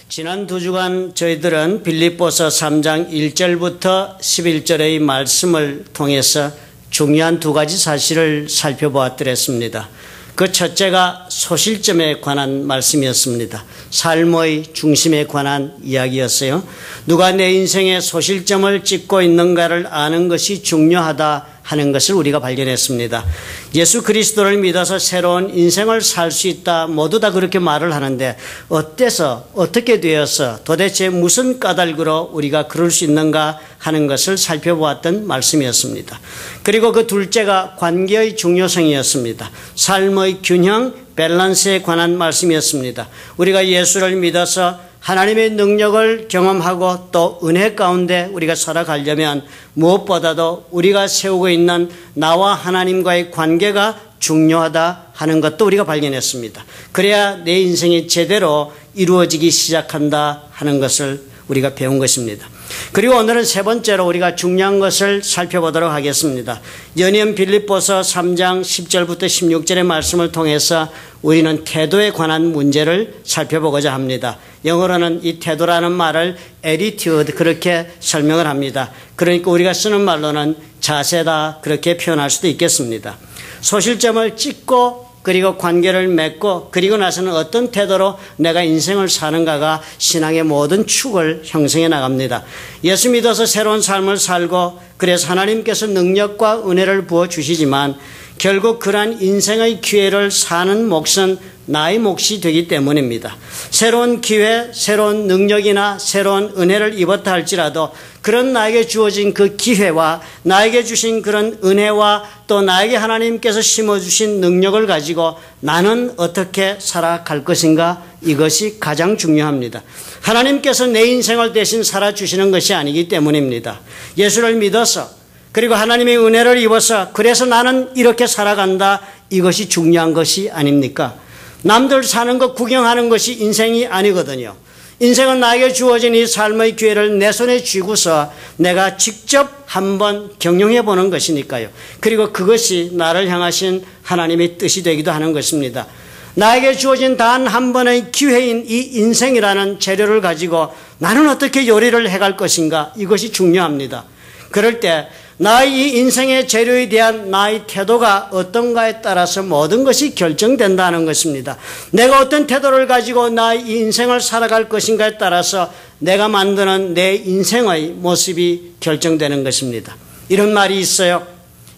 지난 두 주간 저희들은 빌립보서 3장 1절부터 11절의 말씀을 통해서 중요한 두 가지 사실을 살펴보았더랬습니다. 그 첫째가 소실점에 관한 말씀이었습니다. 삶의 중심에 관한 이야기였어요. 누가 내 인생의 소실점을 찍고 있는가를 아는 것이 중요하다 하는 것을 우리가 발견했습니다. 예수 그리스도를 믿어서 새로운 인생을 살 수 있다. 모두 다 그렇게 말을 하는데 어때서 어떻게 되어서 도대체 무슨 까닭으로 우리가 그럴 수 있는가 하는 것을 살펴보았던 말씀이었습니다. 그리고 그 둘째가 관계의 중요성이었습니다. 삶의 균형, 밸런스에 관한 말씀이었습니다. 우리가 예수를 믿어서 하나님의 능력을 경험하고 또 은혜 가운데 우리가 살아가려면 무엇보다도 우리가 세우고 있는 나와 하나님과의 관계가 중요하다 하는 것도 우리가 발견했습니다. 그래야 내 인생이 제대로 이루어지기 시작한다 하는 것을 우리가 배운 것입니다. 그리고 오늘은 세 번째로 우리가 중요한 것을 살펴보도록 하겠습니다. 연이은 빌립보서 3장 10절부터 16절의 말씀을 통해서 우리는 태도에 관한 문제를 살펴보고자 합니다. 영어로는 이 태도라는 말을 attitude 그렇게 설명을 합니다. 그러니까 우리가 쓰는 말로는 자세다 그렇게 표현할 수도 있겠습니다. 소실점을 찍고 그리고 관계를 맺고 그리고 나서는 어떤 태도로 내가 인생을 사는가가 신앙의 모든 축을 형성해 나갑니다. 예수 믿어서 새로운 삶을 살고 그래서 하나님께서 능력과 은혜를 부어주시지만 결국 그러한 인생의 기회를 사는 몫은 나의 몫이 되기 때문입니다. 새로운 기회, 새로운 능력이나 새로운 은혜를 입었다 할지라도 그런 나에게 주어진 그 기회와 나에게 주신 그런 은혜와 또 나에게 하나님께서 심어주신 능력을 가지고 나는 어떻게 살아갈 것인가 이것이 가장 중요합니다. 하나님께서 내 인생을 대신 살아주시는 것이 아니기 때문입니다. 예수를 믿어서 그리고 하나님의 은혜를 입어서 그래서 나는 이렇게 살아간다 이것이 중요한 것이 아닙니까? 남들 사는 것 구경하는 것이 인생이 아니거든요. 인생은 나에게 주어진 이 삶의 기회를 내 손에 쥐고서 내가 직접 한번 경영해 보는 것이니까요. 그리고 그것이 나를 향하신 하나님의 뜻이 되기도 하는 것입니다. 나에게 주어진 단 한 번의 기회인 이 인생이라는 재료를 가지고 나는 어떻게 요리를 해갈 것인가 이것이 중요합니다. 그럴 때 나의 이 인생의 재료에 대한 나의 태도가 어떤가에 따라서 모든 것이 결정된다는 것입니다. 내가 어떤 태도를 가지고 나의 이 인생을 살아갈 것인가에 따라서 내가 만드는 내 인생의 모습이 결정되는 것입니다. 이런 말이 있어요.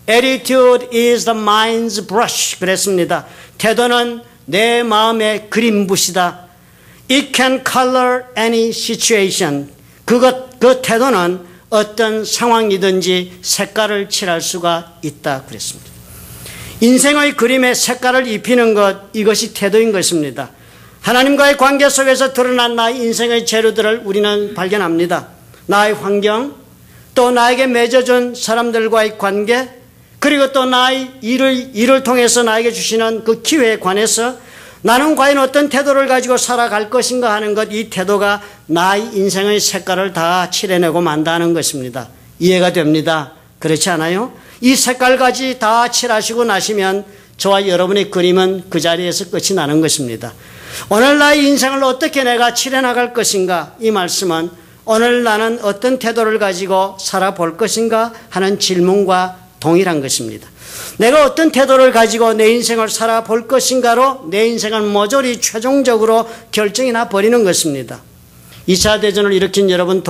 Attitude is the mind's brush. 그랬습니다. 태도는 내 마음의 그림붓이다. It can color any situation. 그 태도는 어떤 상황이든지 색깔을 칠할 수가 있다 그랬습니다. 인생의 그림에 색깔을 입히는 것 이것이 태도인 것입니다. 하나님과의 관계 속에서 드러난 나의 인생의 재료들을 우리는 발견합니다. 나의 환경 또 나에게 맺어준 사람들과의 관계 그리고 또 나의 일을 통해서 나에게 주시는 그 기회에 관해서 나는 과연 어떤 태도를 가지고 살아갈 것인가 하는 것 이 태도가 나의 인생의 색깔을 다 칠해내고 만다는 것입니다. 이해가 됩니다. 그렇지 않아요? 이 색깔까지 다 칠하시고 나시면 저와 여러분의 그림은 그 자리에서 끝이 나는 것입니다. 오늘 나의 인생을 어떻게 내가 칠해나갈 것인가 이 말씀은 오늘 나는 어떤 태도를 가지고 살아볼 것인가 하는 질문과 동일한 것입니다. 내가 어떤 태도를 가지고 내 인생을 살아볼 것인가로 내 인생을 모조리 최종적으로 결정이 나 버리는 것입니다. 2차 대전을 일으킨 여러분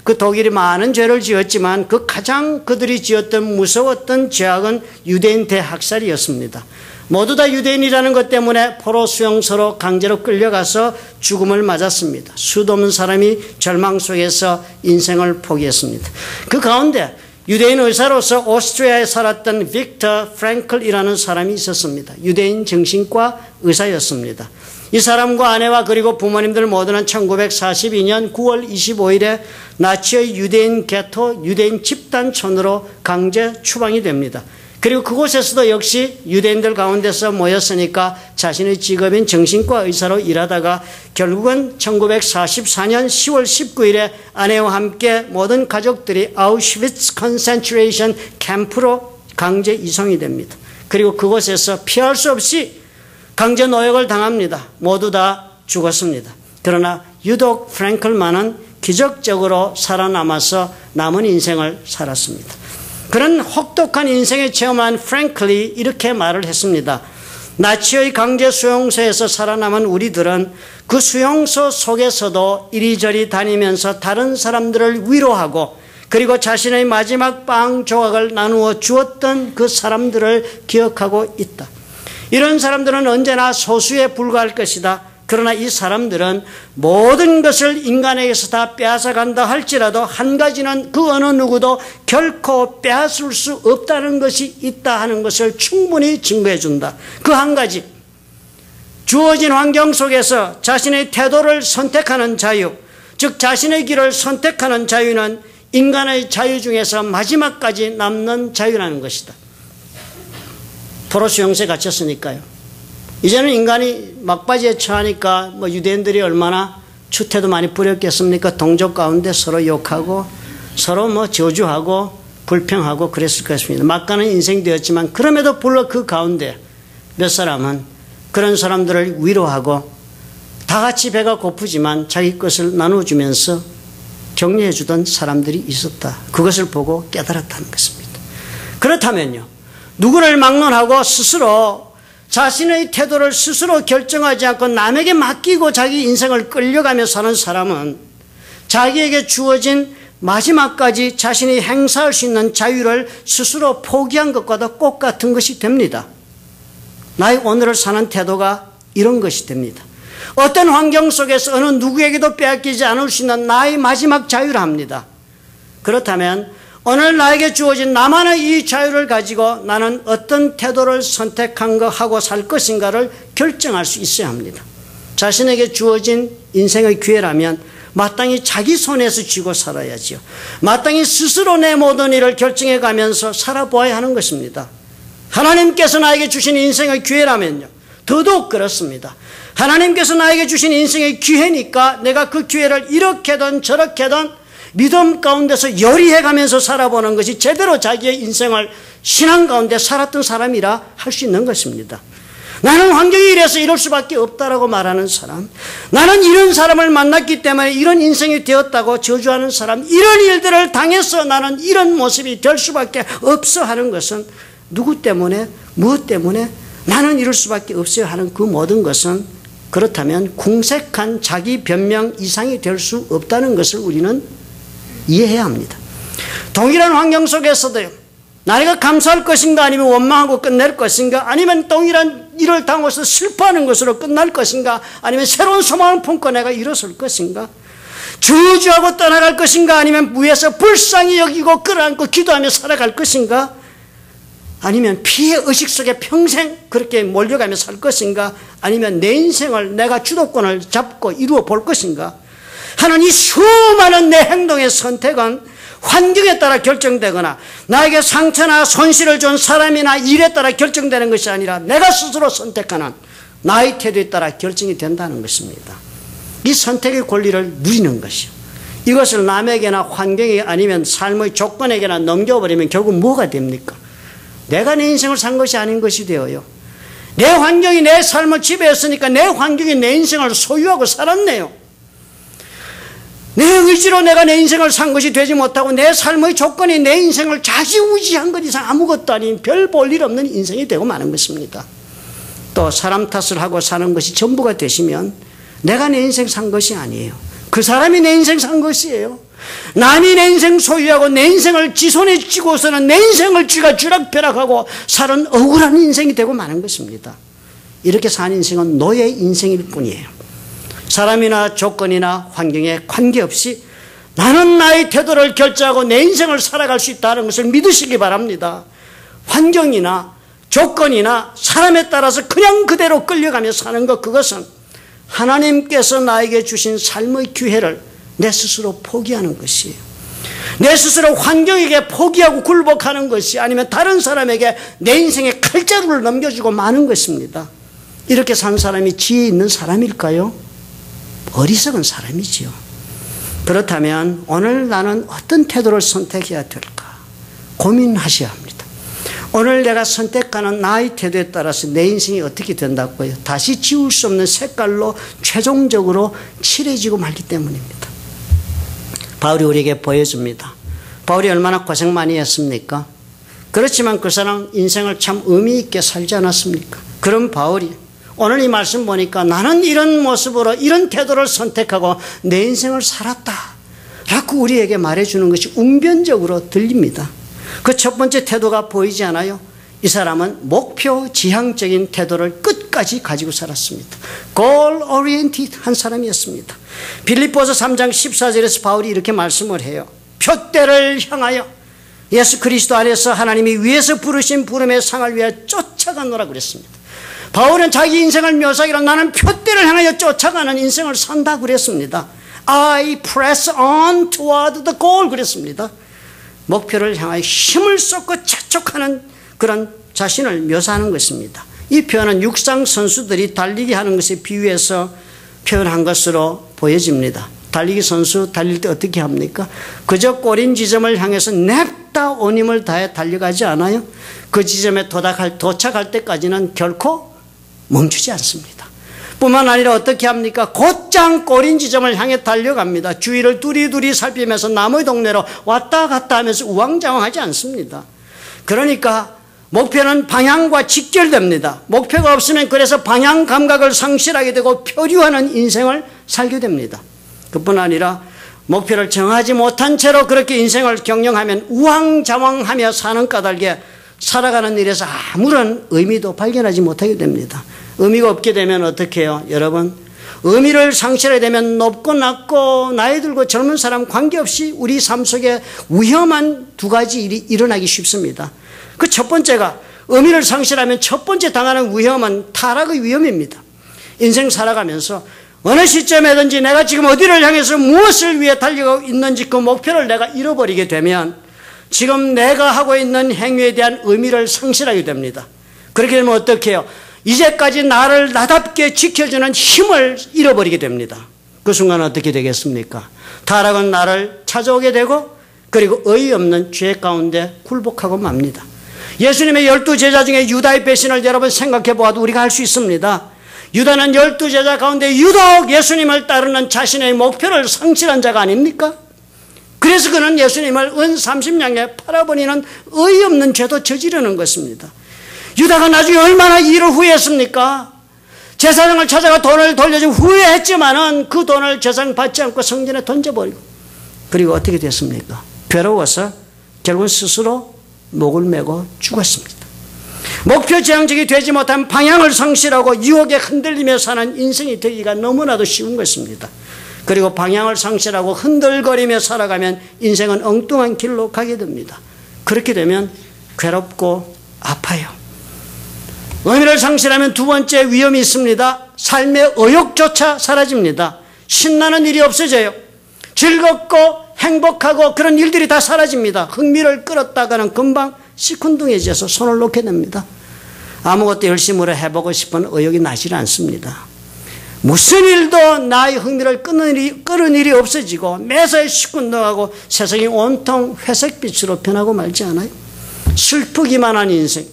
그 독일이 많은 죄를 지었지만 그 가장 그들이 지었던 무서웠던 죄악은 유대인 대학살이었습니다. 모두 다 유대인이라는 것 때문에 포로 수용소로 강제로 끌려가서 죽음을 맞았습니다. 수도 없는 사람이 절망 속에서 인생을 포기했습니다. 그 가운데 유대인 의사로서 오스트리아에 살았던 빅터 프랭클이라는 사람이 있었습니다. 유대인 정신과 의사였습니다. 이 사람과 아내와 그리고 부모님들 모두는 1942년 9월 25일에 나치의 유대인 게토, 유대인 집단촌으로 강제 추방이 됩니다. 그리고 그곳에서도 역시 유대인들 가운데서 모였으니까 자신의 직업인 정신과 의사로 일하다가 결국은 1944년 10월 19일에 아내와 함께 모든 가족들이 아우슈비츠 컨센트레이션 캠프로 강제 이송이 됩니다. 그리고 그곳에서 피할 수 없이 강제 노역을 당합니다. 모두 다 죽었습니다. 그러나 유독 프랭클만은 기적적으로 살아남아서 남은 인생을 살았습니다. 그런 혹독한 인생의 체험한 프랭클이 이렇게 말을 했습니다. 나치의 강제 수용소에서 살아남은 우리들은 그 수용소 속에서도 이리저리 다니면서 다른 사람들을 위로하고 그리고 자신의 마지막 빵 조각을 나누어 주었던 그 사람들을 기억하고 있다. 이런 사람들은 언제나 소수에 불과할 것이다. 그러나 이 사람들은 모든 것을 인간에게서 다 빼앗아간다 할지라도 한 가지는 그 어느 누구도 결코 빼앗을 수 없다는 것이 있다 하는 것을 충분히 증거해 준다. 그 한 가지, 주어진 환경 속에서 자신의 태도를 선택하는 자유, 즉 자신의 길을 선택하는 자유는 인간의 자유 중에서 마지막까지 남는 자유라는 것이다. 포로 수용소에 갇혔으니까요. 이제는 인간이 막바지에 처하니까 유대인들이 얼마나 추태도 많이 부렸겠습니까? 동족 가운데 서로 욕하고 서로 저주하고 불평하고 그랬을 것입니다. 막가는 인생이 되었지만 그럼에도 불구하고 그 가운데 몇 사람은 그런 사람들을 위로하고 다 같이 배가 고프지만 자기 것을 나눠주면서 격려해 주던 사람들이 있었다. 그것을 보고 깨달았다는 것입니다. 그렇다면요, 누구를 막론하고 스스로 자신의 태도를 스스로 결정하지 않고 남에게 맡기고 자기 인생을 끌려가며 사는 사람은 자기에게 주어진 마지막까지 자신이 행사할 수 있는 자유를 스스로 포기한 것과도 똑같은 것이 됩니다. 나의 오늘을 사는 태도가 이런 것이 됩니다. 어떤 환경 속에서 어느 누구에게도 빼앗기지 않을 수 있는 나의 마지막 자유라 합니다. 그렇다면 오늘 나에게 주어진 나만의 이 자유를 가지고 나는 어떤 태도를 선택하고 살 것인가를 결정할 수 있어야 합니다. 자신에게 주어진 인생의 기회라면 마땅히 자기 손에서 쥐고 살아야지요. 마땅히 스스로 내 모든 일을 결정해 가면서 살아보아야 하는 것입니다. 하나님께서 나에게 주신 인생의 기회라면요, 더더욱 그렇습니다. 하나님께서 나에게 주신 인생의 기회니까 내가 그 기회를 이렇게든 저렇게든 믿음 가운데서 열의해가면서 살아보는 것이 제대로 자기의 인생을 신앙 가운데 살았던 사람이라 할 수 있는 것입니다. 나는 환경이 이래서 이럴 수밖에 없다라고 말하는 사람, 나는 이런 사람을 만났기 때문에 이런 인생이 되었다고 저주하는 사람, 이런 일들을 당해서 나는 이런 모습이 될 수밖에 없어 하는 것은 누구 때문에, 무엇 때문에 나는 이럴 수밖에 없어요 하는 그 모든 것은 그렇다면 궁색한 자기 변명 이상이 될 수 없다는 것을 우리는 이해해야 합니다. 동일한 환경 속에서도요, 나이가 감사할 것인가 아니면 원망하고 끝낼 것인가, 아니면 동일한 일을 당해서 슬퍼하는 것으로 끝날 것인가, 아니면 새로운 소망을 품고 내가 일어설 것인가, 저주하고 떠나갈 것인가, 아니면 위에서 불쌍히 여기고 끌어안고 기도하며 살아갈 것인가, 아니면 피해 의식 속에 평생 그렇게 몰려가며 살 것인가, 아니면 내 인생을 내가 주도권을 잡고 이루어 볼 것인가 하는 이 수많은 내 행동의 선택은 환경에 따라 결정되거나 나에게 상처나 손실을 준 사람이나 일에 따라 결정되는 것이 아니라 내가 스스로 선택하는 나의 태도에 따라 결정이 된다는 것입니다. 이 선택의 권리를 누리는 것이요, 이것을 남에게나 환경에 아니면 삶의 조건에게나 넘겨버리면 결국 뭐가 됩니까? 내가 내 인생을 산 것이 아닌 것이 되어요. 내 환경이 내 삶을 지배했으니까 내 환경이 내 인생을 소유하고 살았네요. 내 의지로 내가 내 인생을 산 것이 되지 못하고 내 삶의 조건이 내 인생을 좌지우지한 것 이상 아무것도 아닌 별 볼 일 없는 인생이 되고 마는 것입니다. 또 사람 탓을 하고 사는 것이 전부가 되시면 내가 내 인생 산 것이 아니에요. 그 사람이 내 인생 산 것이에요. 남이 내 인생 소유하고 내 인생을 지손에 쥐고서는 내 인생을 쥐가 쥐락펴락하고 사는 억울한 인생이 되고 마는 것입니다. 이렇게 사는 인생은 노예 인생일 뿐이에요. 사람이나 조건이나 환경에 관계없이 나는 나의 태도를 결정하고 내 인생을 살아갈 수 있다는 것을 믿으시기 바랍니다. 환경이나 조건이나 사람에 따라서 그냥 그대로 끌려가며 사는 것, 그것은 하나님께서 나에게 주신 삶의 기회를 내 스스로 포기하는 것이에요. 내 스스로 환경에게 포기하고 굴복하는 것이 아니면 다른 사람에게 내 인생의 칼자루를 넘겨주고 마는 것입니다. 이렇게 산 사람이 지혜 있는 사람일까요? 어리석은 사람이지요. 그렇다면 오늘 나는 어떤 태도를 선택해야 될까 고민하셔야 합니다. 오늘 내가 선택하는 나의 태도에 따라서 내 인생이 어떻게 된다고요? 다시 지울 수 없는 색깔로 최종적으로 칠해지고 말기 때문입니다. 바울이 우리에게 보여줍니다. 바울이 얼마나 고생 많이 했습니까? 그렇지만 그 사람 인생을 참 의미 있게 살지 않았습니까? 그런 바울이 오늘 이 말씀 보니까 나는 이런 모습으로 이런 태도를 선택하고 내 인생을 살았다 라고 우리에게 말해주는 것이 웅변적으로 들립니다. 그 첫 번째 태도가 보이지 않아요? 이 사람은 목표 지향적인 태도를 끝까지 가지고 살았습니다. goal oriented 한 사람이었습니다. 빌립보서 3장 14절에서 바울이 이렇게 말씀을 해요. 표대를 향하여 예수 그리스도 안에서 하나님이 위에서 부르신 부름의 상을 위하여 쫓아가노라 그랬습니다. 바울은 자기 인생을 묘사하기로 나는 표대를 향하여 쫓아가는 인생을 산다 그랬습니다. I press on toward the goal 그랬습니다. 목표를 향하여 힘을 쏟고 재촉하는 그런 자신을 묘사하는 것입니다. 이 표현은 육상 선수들이 달리기 하는 것에 비유해서 표현한 것으로 보여집니다. 달리기 선수 달릴 때 어떻게 합니까? 그저 꼬린 지점을 향해서 냅다 온 힘을 다해 달려가지 않아요. 그 지점에 도착할 때까지는 결코 멈추지 않습니다. 뿐만 아니라 어떻게 합니까? 곧장 꼬린 지점을 향해 달려갑니다. 주위를 두리두리 살피면서 나무 동네로 왔다 갔다 하면서 우왕좌왕하지 않습니다. 그러니까 목표는 방향과 직결됩니다. 목표가 없으면 그래서 방향 감각을 상실하게 되고 표류하는 인생을 살게 됩니다. 그뿐 아니라 목표를 정하지 못한 채로 그렇게 인생을 경영하면 우왕좌왕하며 사는 까닭에 살아가는 일에서 아무런 의미도 발견하지 못하게 됩니다. 의미가 없게 되면 어떻게 해요? 여러분, 의미를 상실하게 되면 높고 낮고 나이 들고 젊은 사람 관계없이 우리 삶 속에 위험한 두 가지 일이 일어나기 쉽습니다. 그 첫 번째가 의미를 상실하면 첫 번째 당하는 위험은 타락의 위험입니다. 인생 살아가면서 어느 시점에든지 내가 지금 어디를 향해서 무엇을 위해 달려가고 있는지 그 목표를 내가 잃어버리게 되면 지금 내가 하고 있는 행위에 대한 의미를 상실하게 됩니다. 그렇게 되면 어떻게 해요? 이제까지 나를 나답게 지켜주는 힘을 잃어버리게 됩니다. 그 순간 어떻게 되겠습니까? 타락은 나를 찾아오게 되고 그리고 어이없는 죄 가운데 굴복하고 맙니다. 예수님의 12제자 중에 유다의 배신을 여러분 생각해 보아도 우리가 알 수 있습니다. 유다는 12제자 가운데 유독 예수님을 따르는 자신의 목표를 상실한 자가 아닙니까? 그래서 그는 예수님을 은 30냥에 팔아버리는 어이없는 죄도 저지르는 것입니다. 유다가 나중에 얼마나 이를 후회했습니까? 제사장을 찾아가 돈을 돌려주고 후회했지만은 그 돈을 제사장 받지 않고 성전에 던져버리고 그리고 어떻게 됐습니까? 괴로워서 결국은 스스로 목을 메고 죽었습니다. 목표 지향적이 되지 못한 방향을 상실하고 유혹에 흔들리며 사는 인생이 되기가 너무나도 쉬운 것입니다. 그리고 방향을 상실하고 흔들거리며 살아가면 인생은 엉뚱한 길로 가게 됩니다. 그렇게 되면 괴롭고 아파요. 의미를 상실하면 두 번째 위험이 있습니다. 삶의 의욕조차 사라집니다. 신나는 일이 없어져요. 즐겁고 행복하고 그런 일들이 다 사라집니다. 흥미를 끌었다가는 금방 시큰둥해져서 손을 놓게 됩니다. 아무것도 열심으로 해보고 싶은 의욕이 나질 않습니다. 무슨 일도 나의 흥미를 끄는 일이 없어지고 매사에 시큰둥하고 세상이 온통 회색빛으로 변하고 말지 않아요? 슬프기만 한 인생,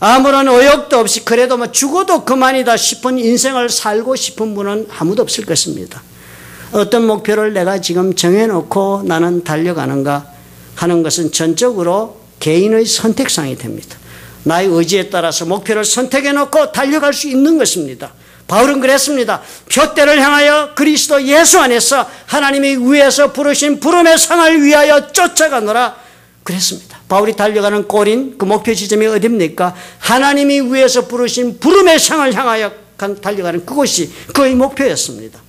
아무런 의욕도 없이 그래도 뭐 죽어도 그만이다 싶은 인생을 살고 싶은 분은 아무도 없을 것입니다. 어떤 목표를 내가 지금 정해놓고 나는 달려가는가 하는 것은 전적으로 개인의 선택상이 됩니다. 나의 의지에 따라서 목표를 선택해놓고 달려갈 수 있는 것입니다. 바울은 그랬습니다. 표대를 향하여 그리스도 예수 안에서 하나님이 위에서 부르신 부름의 상을 위하여 쫓아가노라 그랬습니다. 바울이 달려가는 골인 그 목표 지점이 어디입니까? 하나님이 위에서 부르신 부름의 상을 향하여 달려가는 그곳이 그의 목표였습니다.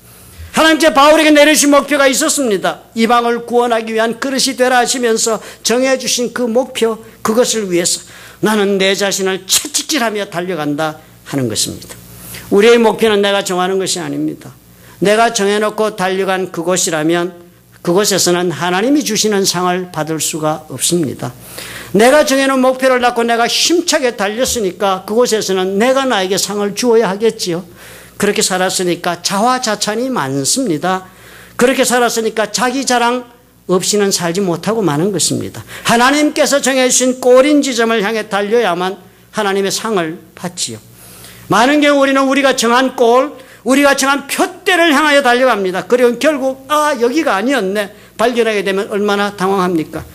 하나님께 바울에게 내리신 목표가 있었습니다. 이방을 구원하기 위한 그릇이 되라 하시면서 정해주신 그 목표, 그것을 위해서 나는 내 자신을 채찍질하며 달려간다 하는 것입니다. 우리의 목표는 내가 정하는 것이 아닙니다. 내가 정해놓고 달려간 그곳이라면 그곳에서는 하나님이 주시는 상을 받을 수가 없습니다. 내가 정해놓은 목표를 갖고 내가 힘차게 달렸으니까 그곳에서는 내가 나에게 상을 주어야 하겠지요. 그렇게 살았으니까 자화자찬이 많습니다. 그렇게 살았으니까 자기 자랑 없이는 살지 못하고 마는 것입니다. 하나님께서 정해주신 꼬린 지점을 향해 달려야만 하나님의 상을 받지요. 많은 경우 우리는 우리가 정한 골, 우리가 정한 표대를 향하여 달려갑니다. 그리고 결국 여기가 아니었네 발견하게 되면 얼마나 당황합니까?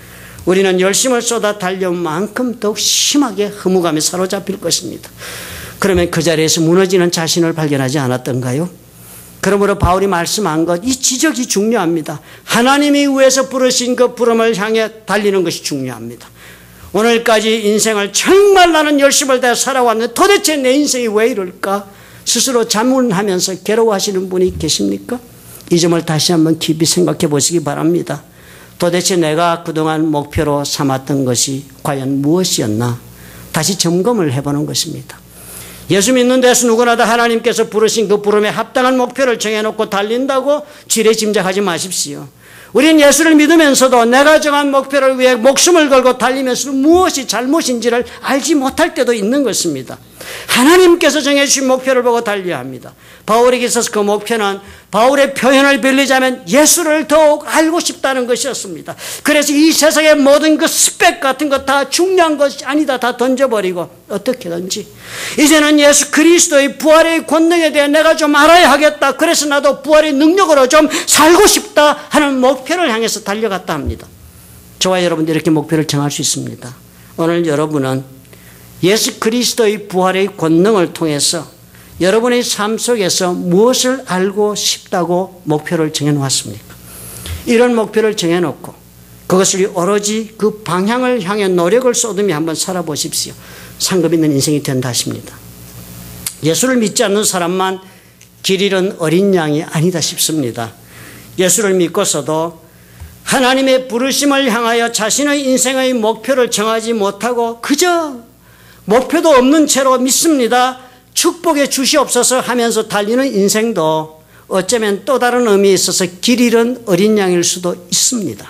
우리는 열심을 쏟아 달려온 만큼 더욱 심하게 허무감에 사로잡힐 것입니다. 그러면 그 자리에서 무너지는 자신을 발견하지 않았던가요? 그러므로 바울이 말씀한 것, 이 지적이 중요합니다. 하나님이 위에서 부르신 그 부름을 향해 달리는 것이 중요합니다. 오늘까지 인생을 정말 나는 열심을 다해 살아왔는데 도대체 내 인생이 왜 이럴까? 스스로 자문하면서 괴로워하시는 분이 계십니까? 이 점을 다시 한번 깊이 생각해 보시기 바랍니다. 도대체 내가 그동안 목표로 삼았던 것이 과연 무엇이었나? 다시 점검을 해보는 것입니다. 예수 믿는 데서 누구나 다 하나님께서 부르신 그 부름에 합당한 목표를 정해놓고 달린다고 지레짐작하지 마십시오. 우리는 예수를 믿으면서도 내가 정한 목표를 위해 목숨을 걸고 달리면서 무엇이 잘못인지를 알지 못할 때도 있는 것입니다. 하나님께서 정해주신 목표를 보고 달려야 합니다. 바울에게 있어서 그 목표는 바울의 표현을 빌리자면 예수를 더욱 알고 싶다는 것이었습니다. 그래서 이 세상의 모든 그 스펙 같은 것 다 중요한 것이 아니다 다 던져버리고 어떻게든지 이제는 예수 그리스도의 부활의 권능에 대해 내가 좀 알아야 하겠다. 그래서 나도 부활의 능력으로 좀 살고 싶다 하는 목표를 향해서 달려갔다 합니다. 저와 여러분들 이렇게 목표를 정할 수 있습니다. 오늘 여러분은 예수 그리스도의 부활의 권능을 통해서 여러분의 삶 속에서 무엇을 알고 싶다고 목표를 정해놓았습니까? 이런 목표를 정해놓고 그것을 오로지 그 방향을 향해 노력을 쏟으며 한번 살아보십시오. 상급 있는 인생이 된다 하십니다. 예수를 믿지 않는 사람만 길 잃은 어린 양이 아니다 싶습니다. 예수를 믿고서도 하나님의 부르심을 향하여 자신의 인생의 목표를 정하지 못하고 그저 목표도 없는 채로 믿습니다. 축복의 주시옵소서 하면서 달리는 인생도 어쩌면 또 다른 의미에 있어서 길 잃은 어린 양일 수도 있습니다.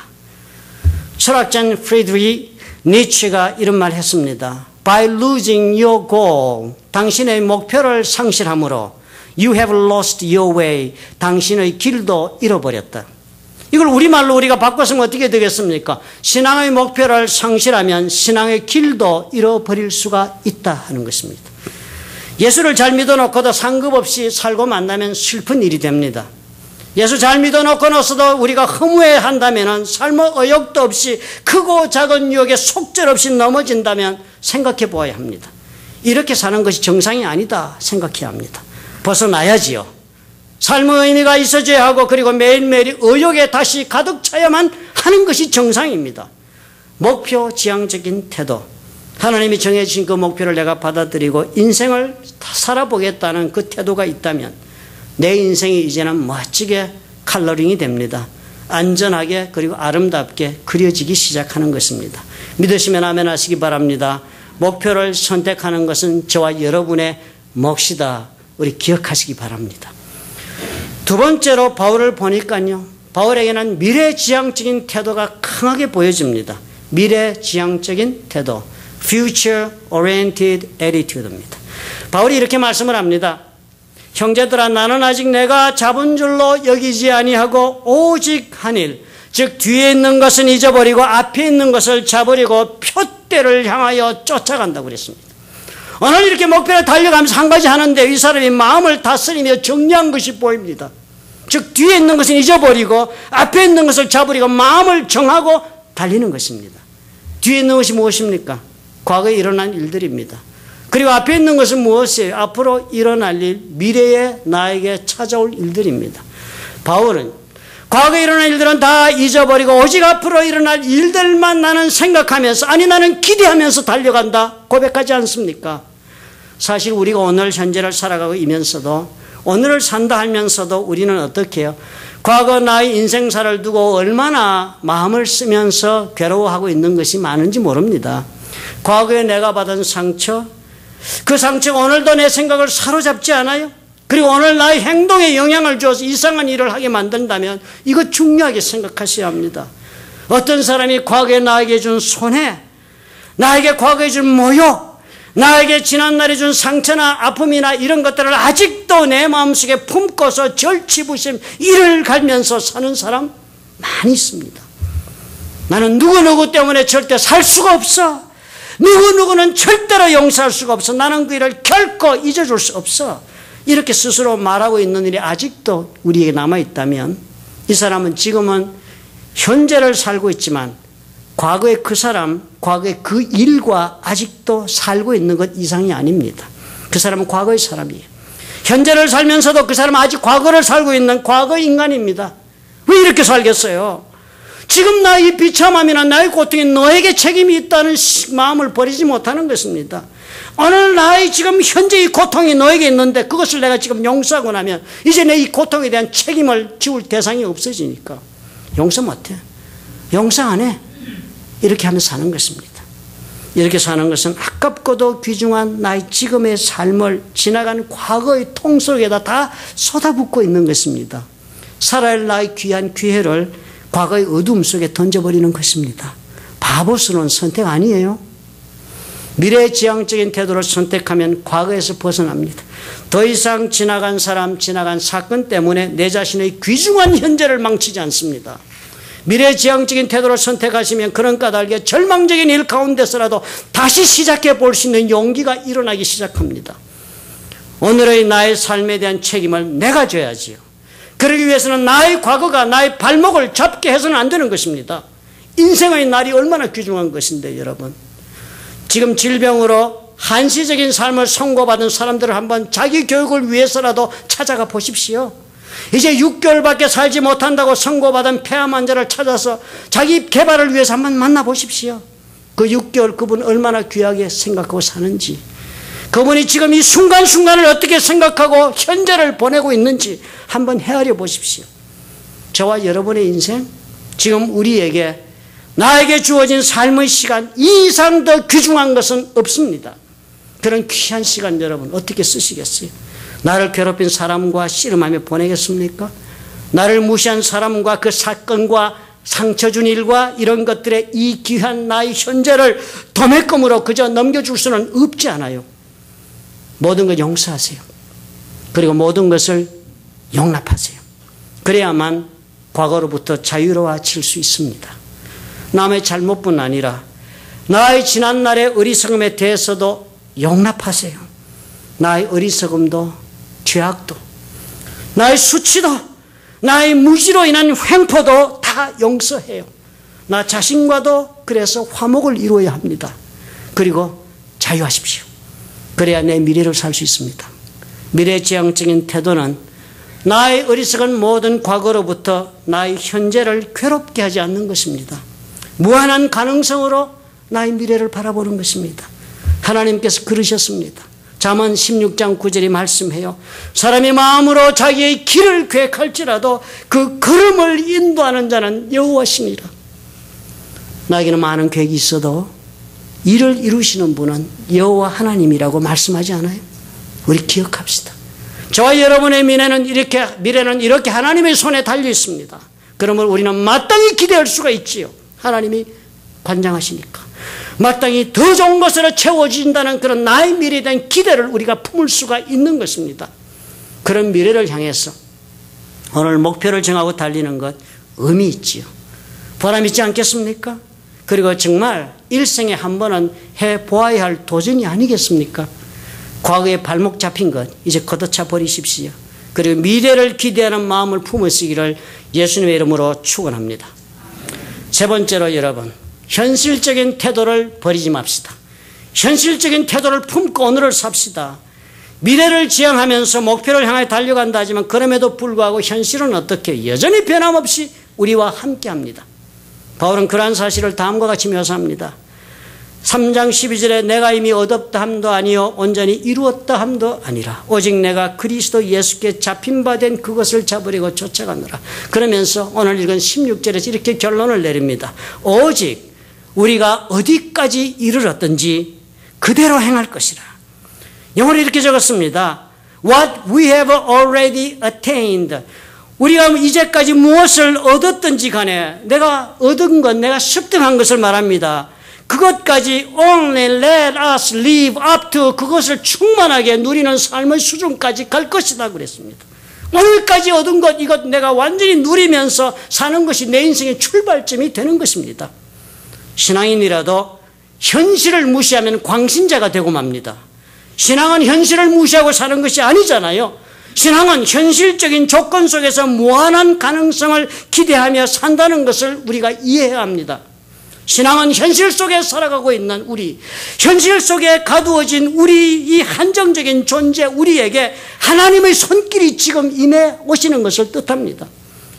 철학자 프리드리히 니츠가 이런 말 했습니다. By losing your goal, 당신의 목표를 상실함으로 You have lost your way, 당신의 길도 잃어버렸다. 이걸 우리말로 우리가 바꿔서면 어떻게 되겠습니까? 신앙의 목표를 상실하면 신앙의 길도 잃어버릴 수가 있다 하는 것입니다. 예수를 잘 믿어놓고도 상급 없이 살고 만나면 슬픈 일이 됩니다. 예수 잘 믿어놓고 나서도 우리가 허무해한다면 삶의 의욕도 없이 크고 작은 유혹에 속절없이 넘어진다면 생각해 보아야 합니다. 이렇게 사는 것이 정상이 아니다 생각해야 합니다. 벗어나야지요. 삶의 의미가 있어져야 하고 그리고 매일매일이 의욕에 다시 가득 차야만 하는 것이 정상입니다. 목표 지향적인 태도, 하나님이 정해주신 그 목표를 내가 받아들이고 인생을 살아보겠다는 그 태도가 있다면 내 인생이 이제는 멋지게 컬러링이 됩니다. 안전하게 그리고 아름답게 그려지기 시작하는 것입니다. 믿으시면 아멘 하시기 바랍니다. 목표를 선택하는 것은 저와 여러분의 몫이다. 우리 기억하시기 바랍니다. 두 번째로 바울을 보니까요. 바울에게는 미래지향적인 태도가 강하게 보여집니다. 미래지향적인 태도. Future oriented attitude입니다. 바울이 이렇게 말씀을 합니다. 형제들아 나는 아직 내가 잡은 줄로 여기지 아니하고 오직 한 일, 즉 뒤에 있는 것은 잊어버리고 앞에 있는 것을 잡으려고 표대를 향하여 쫓아간다고 그랬습니다. 오늘 이렇게 목표를 달려가면서 한 가지 하는데 이 사람이 마음을 다스리며 정리한 것이 보입니다. 즉 뒤에 있는 것은 잊어버리고 앞에 있는 것을 잡으려고 마음을 정하고 달리는 것입니다. 뒤에 있는 것이 무엇입니까? 과거에 일어난 일들입니다. 그리고 앞에 있는 것은 무엇이에요? 앞으로 일어날 일, 미래에 나에게 찾아올 일들입니다. 바울은 과거에 일어난 일들은 다 잊어버리고 오직 앞으로 일어날 일들만 나는 생각하면서 아니 나는 기대하면서 달려간다 고백하지 않습니까? 사실 우리가 오늘 현재를 살아가고 이면서도 오늘을 산다 하면서도 우리는 어떻게 해요? 과거 나의 인생사를 두고 얼마나 마음을 쓰면서 괴로워하고 있는 것이 많은지 모릅니다. 과거에 내가 받은 상처, 그 상처가 오늘도 내 생각을 사로잡지 않아요? 그리고 오늘 나의 행동에 영향을 주어서 이상한 일을 하게 만든다면 이거 중요하게 생각하셔야 합니다. 어떤 사람이 과거에 나에게 준 손해, 나에게 과거에 준 모욕, 나에게 지난날에 준 상처나 아픔이나 이런 것들을 아직도 내 마음속에 품고서 절치부심 이를 갈면서 사는 사람 많이 있습니다. 나는 누구누구 때문에 절대 살 수가 없어. 누구누구는 절대로 용서할 수가 없어. 나는 그 일을 결코 잊어줄 수 없어. 이렇게 스스로 말하고 있는 일이 아직도 우리에게 남아있다면 이 사람은 지금은 현재를 살고 있지만 과거의 그 사람, 과거의 그 일과 아직도 살고 있는 것 이상이 아닙니다. 그 사람은 과거의 사람이에요. 현재를 살면서도 그 사람은 아직 과거를 살고 있는 과거 인간입니다. 왜 이렇게 살겠어요? 지금 나의 비참함이나 나의 고통이 너에게 책임이 있다는 마음을 버리지 못하는 것입니다. 오늘 나의 지금 현재의 고통이 너에게 있는데 그것을 내가 지금 용서하고 나면 이제 내 이 고통에 대한 책임을 지울 대상이 없어지니까 용서 못해. 용서 안 해. 이렇게 하면서 사는 것입니다. 이렇게 사는 것은 아깝고도 귀중한 나의 지금의 삶을 지나간 과거의 통 속에다 다 쏟아붓고 있는 것입니다. 살아야 할 나의 귀한 기회를 과거의 어둠 속에 던져버리는 것입니다. 바보스러운 선택 아니에요. 미래지향적인 태도를 선택하면 과거에서 벗어납니다. 더 이상 지나간 사람, 지나간 사건 때문에 내 자신의 귀중한 현재를 망치지 않습니다. 미래지향적인 태도를 선택하시면 그런 까닭에 절망적인 일 가운데서라도 다시 시작해 볼 수 있는 용기가 일어나기 시작합니다. 오늘의 나의 삶에 대한 책임을 내가 져야지요. 그러기 위해서는 나의 과거가 나의 발목을 잡게 해서는 안 되는 것입니다. 인생의 날이 얼마나 귀중한 것인데 여러분. 지금 질병으로 한시적인 삶을 선고받은 사람들을 한번 자기 교육을 위해서라도 찾아가 보십시오. 이제 6개월밖에 살지 못한다고 선고받은 폐암 환자를 찾아서 자기 개발을 위해서 한번 만나보십시오. 그 6개월 그분 얼마나 귀하게 생각하고 사는지, 그분이 지금 이 순간순간을 어떻게 생각하고 현재를 보내고 있는지 한번 헤아려 보십시오. 저와 여러분의 인생, 지금 우리에게 나에게 주어진 삶의 시간 이 이상 더 귀중한 것은 없습니다. 그런 귀한 시간 여러분 어떻게 쓰시겠어요? 나를 괴롭힌 사람과 씨름하며 보내겠습니까? 나를 무시한 사람과 그 사건과 상처 준 일과 이런 것들의 이 귀한 나의 현재를 도매금으로 그저 넘겨줄 수는 없지 않아요. 모든 걸 용서하세요. 그리고 모든 것을 용납하세요. 그래야만 과거로부터 자유로워질 수 있습니다. 남의 잘못뿐 아니라 나의 지난날의 어리석음에 대해서도 용납하세요. 나의 어리석음도 죄악도 나의 수치도 나의 무지로 인한 횡포도 다 용서해요. 나 자신과도 그래서 화목을 이루어야 합니다. 그리고 자유하십시오. 그래야 내 미래를 살 수 있습니다. 미래지향적인 태도는 나의 어리석은 모든 과거로부터 나의 현재를 괴롭게 하지 않는 것입니다. 무한한 가능성으로 나의 미래를 바라보는 것입니다. 하나님께서 그러셨습니다. 잠언 16장 9절이 말씀해요. 사람이 마음으로 자기의 길을 계획할지라도 그 걸음을 인도하는 자는 여호와시니라. 나에게는 많은 계획이 있어도 이를 이루시는 분은 여호와 하나님이라고 말씀하지 않아요? 우리 기억합시다. 저와 여러분의 미래는 이렇게 하나님의 손에 달려 있습니다. 그러면 우리는 마땅히 기대할 수가 있지요. 하나님이 관장하시니까. 마땅히 더 좋은 것으로 채워진다는 그런 나의 미래에 대한 기대를 우리가 품을 수가 있는 것입니다. 그런 미래를 향해서 오늘 목표를 정하고 달리는 것 의미 있지요. 보람 있지 않겠습니까? 그리고 정말 일생에 한 번은 해보아야 할 도전이 아니겠습니까? 과거에 발목 잡힌 것 이제 걷어차 버리십시오. 그리고 미래를 기대하는 마음을 품으시기를 예수님의 이름으로 축원합니다. 세 번째로 여러분, 현실적인 태도를 버리지 맙시다. 현실적인 태도를 품고 오늘을 삽시다. 미래를 지향하면서 목표를 향해 달려간다 하지만 그럼에도 불구하고 현실은 어떻게 여전히 변함없이 우리와 함께합니다. 바울은 그러한 사실을 다음과 같이 묘사합니다. 3장 12절에 내가 이미 얻었다 함도 아니요 온전히 이루었다 함도 아니라 오직 내가 그리스도 예수께 잡힌 바 된 그것을 잡으려고 쫓아가느라. 그러면서 오늘 읽은 16절에서 이렇게 결론을 내립니다. 오직 우리가 어디까지 이르렀든지 그대로 행할 것이라. 영어로 이렇게 적었습니다. What we have already attained. 우리가 이제까지 무엇을 얻었든지 간에 내가 얻은 것, 내가 습득한 것을 말합니다. 그것까지 only let us live up to 그것을 충만하게 누리는 삶의 수준까지 갈 것이다 그랬습니다. 오늘까지 얻은 것 이것 내가 완전히 누리면서 사는 것이 내 인생의 출발점이 되는 것입니다. 신앙인이라도 현실을 무시하면 광신자가 되고 맙니다. 신앙은 현실을 무시하고 사는 것이 아니잖아요. 신앙은 현실적인 조건 속에서 무한한 가능성을 기대하며 산다는 것을 우리가 이해해야 합니다. 신앙은 현실 속에 살아가고 있는 우리, 현실 속에 가두어진 우리 이 한정적인 존재 우리에게 하나님의 손길이 지금 임해 오시는 것을 뜻합니다.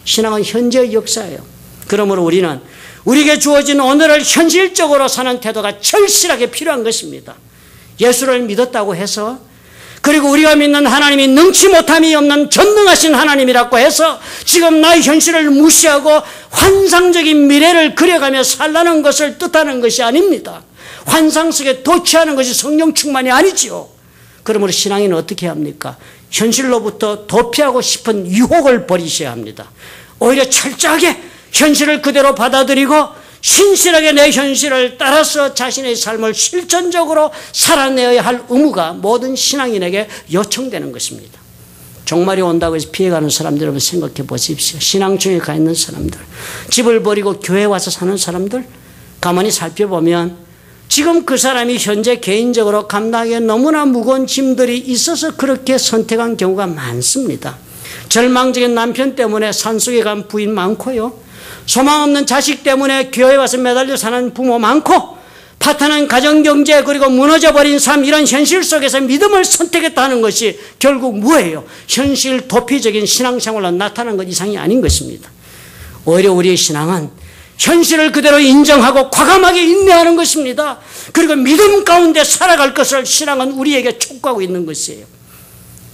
신앙은 현재의 역사예요. 그러므로 우리는 우리에게 주어진 오늘을 현실적으로 사는 태도가 절실하게 필요한 것입니다. 예수를 믿었다고 해서, 그리고 우리가 믿는 하나님이 능치 못함이 없는 전능하신 하나님이라고 해서 지금 나의 현실을 무시하고 환상적인 미래를 그려가며 살라는 것을 뜻하는 것이 아닙니다. 환상 속에 도취하는 것이 성령 충만이 아니지요. 그러므로 신앙인은 어떻게 합니까? 현실로부터 도피하고 싶은 유혹을 버리셔야 합니다. 오히려 철저하게 현실을 그대로 받아들이고 신실하게 내 현실을 따라서 자신의 삶을 실천적으로 살아내어야 할 의무가 모든 신앙인에게 요청되는 것입니다. 종말이 온다고 해서 피해가는 사람들 여러분 생각해 보십시오. 신앙중에 가 있는 사람들, 집을 버리고 교회에 와서 사는 사람들 가만히 살펴보면 지금 그 사람이 현재 개인적으로 감당하기에 너무나 무거운 짐들이 있어서 그렇게 선택한 경우가 많습니다. 절망적인 남편 때문에 산속에 간 부인 많고요. 소망 없는 자식 때문에 교회에 와서 매달려 사는 부모 많고, 파탄한 가정경제 그리고 무너져버린 삶, 이런 현실 속에서 믿음을 선택했다는 것이 결국 뭐예요? 현실 도피적인 신앙생활로 나타난 것 이상이 아닌 것입니다. 오히려 우리의 신앙은 현실을 그대로 인정하고 과감하게 인내하는 것입니다. 그리고 믿음 가운데 살아갈 것을 신앙은 우리에게 촉구하고 있는 것이에요.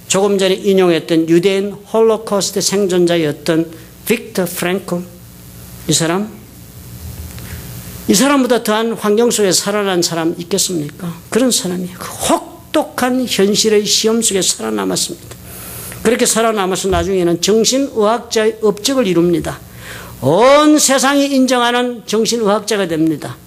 조금 전에 인용했던 유대인 홀로코스트 생존자였던 빅터 프랭클, 이 사람보다 더한 환경 속에 살아난 사람 있겠습니까? 그런 사람이 혹독한 현실의 시험 속에 살아남았습니다. 그렇게 살아남아서 나중에는 정신의학자의 업적을 이룹니다. 온 세상이 인정하는 정신의학자가 됩니다.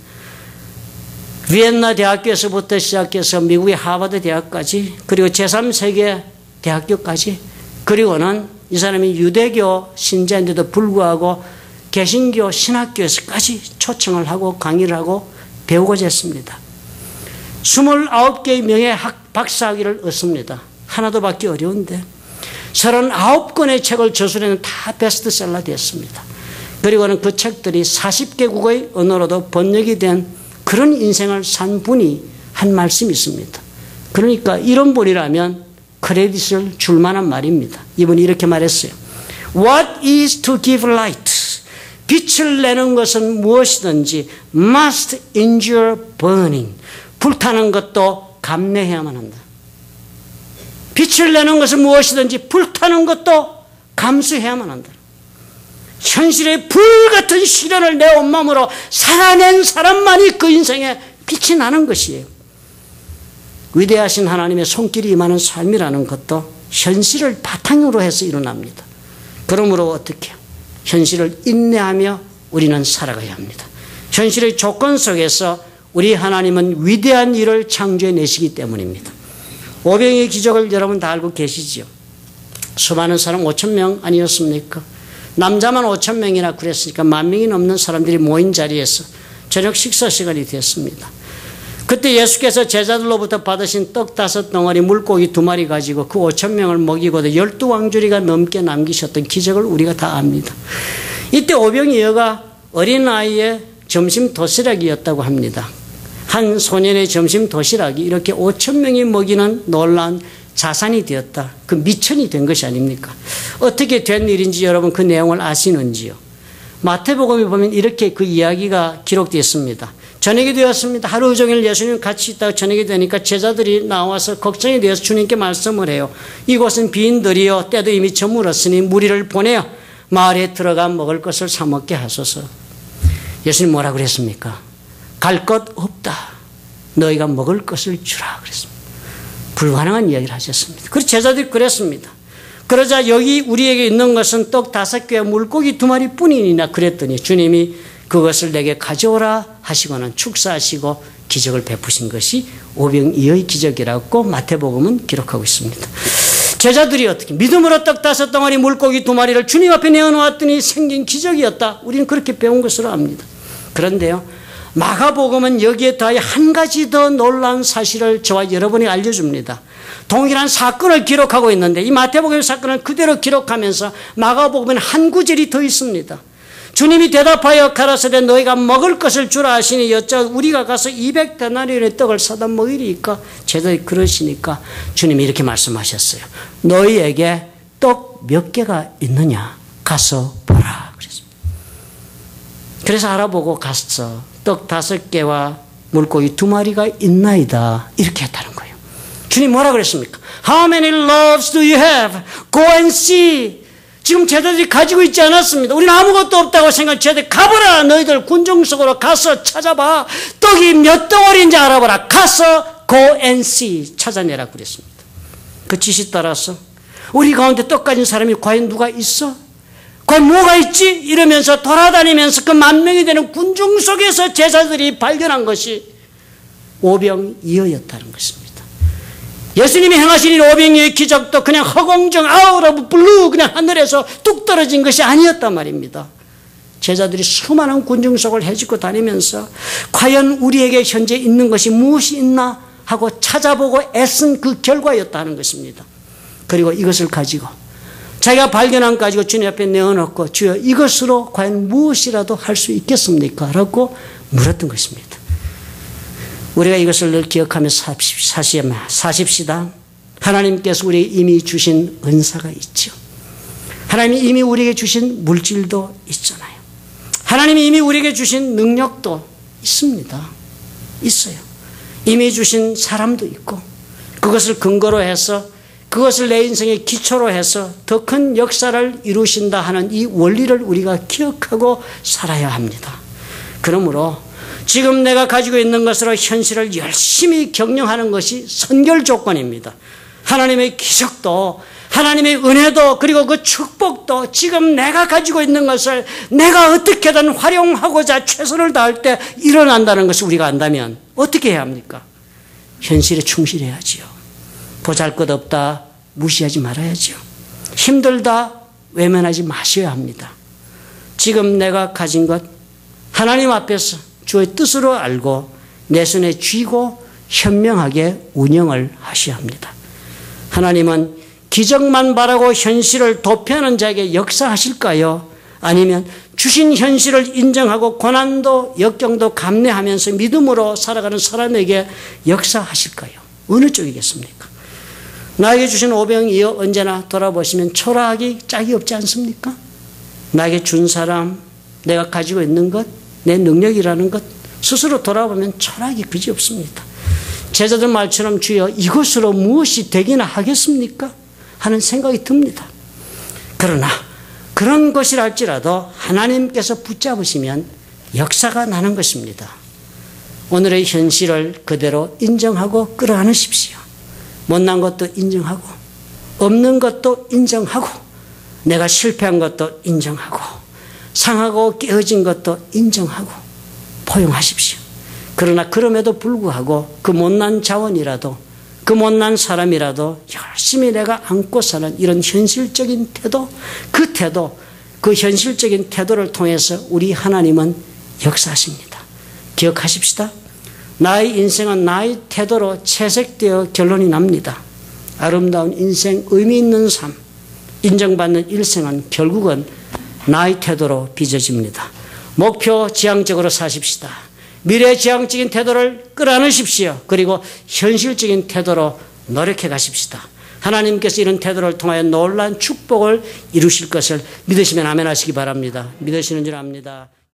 비엔나 대학교에서부터 시작해서 미국의 하버드 대학까지, 그리고 제3세계 대학교까지, 그리고는 이 사람이 유대교 신자인데도 불구하고 개신교 신학교에서까지 초청을 하고 강의를 하고 배우고자 했습니다. 29개의 명예 박사학위를 얻습니다. 하나도 받기 어려운데 39권의 책을 저술해는 다 베스트셀러 됐습니다. 그리고는 그 책들이 40개국의 언어로도 번역이 된 그런 인생을 산 분이 한 말씀이 있습니다. 그러니까 이런 분이라면 크레딧을 줄 만한 말입니다. 이분이 이렇게 말했어요. What is to give light? 빛을 내는 것은 무엇이든지 must endure burning. 불타는 것도 감내해야만 한다. 빛을 내는 것은 무엇이든지 불타는 것도 감수해야만 한다. 현실의 불같은 시련을 내 온몸으로 살아낸 사람만이 그 인생에 빛이 나는 것이에요. 위대하신 하나님의 손길이 임하는 삶이라는 것도 현실을 바탕으로 해서 일어납니다. 그러므로 어떻게 해요? 현실을 인내하며 우리는 살아가야 합니다. 현실의 조건 속에서 우리 하나님은 위대한 일을 창조해내시기 때문입니다. 오병이의 기적을 여러분 다 알고 계시죠? 수많은 사람 5,000명 아니었습니까? 남자만 5,000명이나 그랬으니까 10,000명이 넘는 사람들이 모인 자리에서 저녁 식사 시간이 됐습니다. 그때 예수께서 제자들로부터 받으신 떡 5덩어리 물고기 2마리 가지고 그 5,000명을 먹이고도 12왕주리가 넘게 남기셨던 기적을 우리가 다 압니다. 이때 오병이 여가 어린아이의 점심 도시락이었다고 합니다. 한 소년의 점심 도시락이 이렇게 5,000명이 먹이는 놀라운 자산이 되었다. 그 미천이 된 것이 아닙니까? 어떻게 된 일인지 여러분 그 내용을 아시는지요? 마태복음에 보면 이렇게 그 이야기가 기록되어 있습니다. 저녁이 되었습니다. 하루 종일 예수님 같이 있다가 저녁이 되니까 제자들이 나와서 걱정이 되어서 주님께 말씀을 해요. 이곳은 빈들이요 때도 이미 저물었으니 무리를 보내어 마을에 들어가 먹을 것을 사 먹게 하소서. 예수님 뭐라 그랬습니까? 갈 것 없다. 너희가 먹을 것을 주라 그랬습니다. 불가능한 이야기를 하셨습니다. 그래서 제자들이 그랬습니다. 그러자 여기 우리에게 있는 것은 떡 5개와 물고기 2마리 뿐이니라 그랬더니 주님이 그것을 내게 가져오라 하시고는 축사하시고 기적을 베푸신 것이 오병이어의 기적이라고 마태복음은 기록하고 있습니다. 제자들이 어떻게 믿음으로 떡 5덩어리 물고기 2마리를 주님 앞에 내어놓았더니 생긴 기적이었다. 우리는 그렇게 배운 것으로 압니다. 그런데요, 마가복음은 여기에 더하여 한 가지 더 놀라운 사실을 저와 여러분이 알려줍니다. 동일한 사건을 기록하고 있는데 이 마태복음의 사건을 그대로 기록하면서 마가복음에는 한 구절이 더 있습니다. 주님이 대답하여 가라사대 너희가 먹을 것을 주라 하시니 여짜 우리가 가서 200데나리온의 떡을 사다 먹이리까. 제자들이 그러시니까 주님이 이렇게 말씀하셨어요. 너희에게 떡 몇 개가 있느냐 가서 보라 그랬습니다. 그래서 알아보고 갔어. 떡 5개와 물고기 2마리가 있나이다 이렇게 했다는 거예요. 주님 뭐라 그랬습니까? How many loaves do you have? Go and see. 지금 제자들이 가지고 있지 않았습니다. 우리는 아무것도 없다고 생각해. 제자들이 가보라. 너희들 군중 속으로 가서 찾아봐. 떡이 몇 덩어리인지 알아보라. 가서 go and see. 찾아내라 그랬습니다. 그 지시 따라서 우리 가운데 떡 가진 사람이 과연 누가 있어? 과연 뭐가 있지? 이러면서 돌아다니면서 그 10,000명이 되는 군중 속에서 제자들이 발견한 것이 오병이어였다는 것입니다. 예수님이 행하신 이 오병이어의 기적도 그냥 허공정 아웃 오브 블루 그냥 하늘에서 뚝 떨어진 것이 아니었단 말입니다. 제자들이 수많은 군중 속을 헤집고 다니면서 과연 우리에게 현재 있는 것이 무엇이 있나 하고 찾아보고 애쓴 그 결과였다는 것입니다. 그리고 이것을 가지고 자기가 발견한 거 가지고 주님 앞에 내어놓고 주여 이것으로 과연 무엇이라도 할 수 있겠습니까? 라고 물었던 것입니다. 우리가 이것을 늘 기억하며 사십시다. 하나님께서 우리에게 이미 주신 은사가 있죠. 하나님이 이미 우리에게 주신 물질도 있잖아요. 하나님이 이미 우리에게 주신 능력도 있습니다. 있어요. 이미 주신 사람도 있고 그것을 근거로 해서 그것을 내 인생의 기초로 해서 더 큰 역사를 이루신다 하는 이 원리를 우리가 기억하고 살아야 합니다. 그러므로 지금 내가 가지고 있는 것으로 현실을 열심히 경영하는 것이 선결 조건입니다. 하나님의 기적도 하나님의 은혜도 그리고 그 축복도 지금 내가 가지고 있는 것을 내가 어떻게든 활용하고자 최선을 다할 때 일어난다는 것을 우리가 안다면 어떻게 해야 합니까? 현실에 충실해야지요. 보잘것없다 무시하지 말아야죠. 힘들다 외면하지 마셔야 합니다. 지금 내가 가진 것 하나님 앞에서 주의 뜻으로 알고 내 손에 쥐고 현명하게 운영을 하셔야 합니다. 하나님은 기적만 바라고 현실을 도피하는 자에게 역사하실까요? 아니면 주신 현실을 인정하고 고난도 역경도 감내하면서 믿음으로 살아가는 사람에게 역사하실까요? 어느 쪽이겠습니까? 나에게 주신 오병이어 언제나 돌아보시면 초라하기 짝이 없지 않습니까? 나에게 준 사람, 내가 가지고 있는 것, 내 능력이라는 것 스스로 돌아보면 초라하기 그지 없습니다. 제자들 말처럼 주여 이것으로 무엇이 되기나 하겠습니까? 하는 생각이 듭니다. 그러나 그런 것이라 할지라도 하나님께서 붙잡으시면 역사가 나는 것입니다. 오늘의 현실을 그대로 인정하고 끌어안으십시오. 못난 것도 인정하고 없는 것도 인정하고 내가 실패한 것도 인정하고 상하고 깨어진 것도 인정하고 포용하십시오. 그러나 그럼에도 불구하고 그 못난 자원이라도 그 못난 사람이라도 열심히 내가 안고 사는 이런 현실적인 태도, 그 현실적인 태도를 통해서 우리 하나님은 역사하십니다. 기억하십시다. 나의 인생은 나의 태도로 채색되어 결론이 납니다. 아름다운 인생, 의미 있는 삶, 인정받는 일생은 결국은 나의 태도로 빚어집니다. 목표 지향적으로 사십시다. 미래지향적인 태도를 끌어안으십시오. 그리고 현실적인 태도로 노력해 가십시다. 하나님께서 이런 태도를 통하여 놀라운 축복을 이루실 것을 믿으시면 아멘 하시기 바랍니다. 믿으시는 줄 압니다.